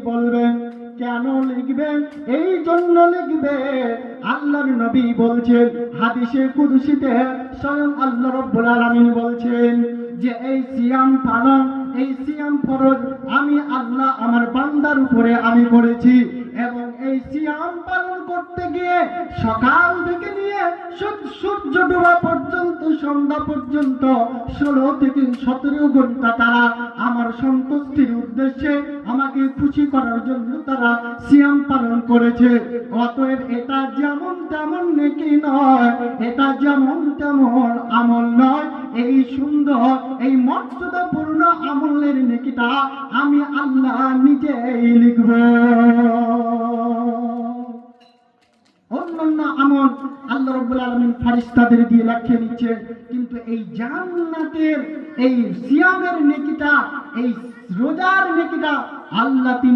বলবেন, কেন লিখবেন? এই জন্য লিখবে, আল্লাহর নবী বলছেন হাদিসে কুদসিতে, স্বয়ং আল্লাহ রাব্বুল আলামিন বলছেন যে এই সিয়াম পালন, এই সিয়াম ফরজ আমি আল্লাহ আমার বান্দার উপরে আমি করেছি। এবং এই সিয়াম পালন করতে গিয়ে সকাল থেকে নিয়ে সূর্য ডোবা পর্যন্ত, সন্ধ্যা পর্যন্ত 16 থেকে 17 ঘন্টা তারা আমার সন্তুষ্টির উদ্দেশ্যে, আমাকে খুশি করার জন্য তারা সিয়াম পালন করেছে। অতএব এটা যেমন তেমন নেকি নয়, এটা যেমন তেমন আমল নয়। এই সুন্দর, এই মর্যাদাপূর্ণ আমলের নেকিটা আমি আল্লাহ নিজেই লিখব। অন্যান্য আমল আল্লাহ রাব্বুল আলামিন ফেরেশতাদের দিয়ে লিখে নিচ্ছে, কিন্তু এই জান্নাতের, এই সিয়ামের নেকিটা, এই রোজার নেকিটা আল্লাহ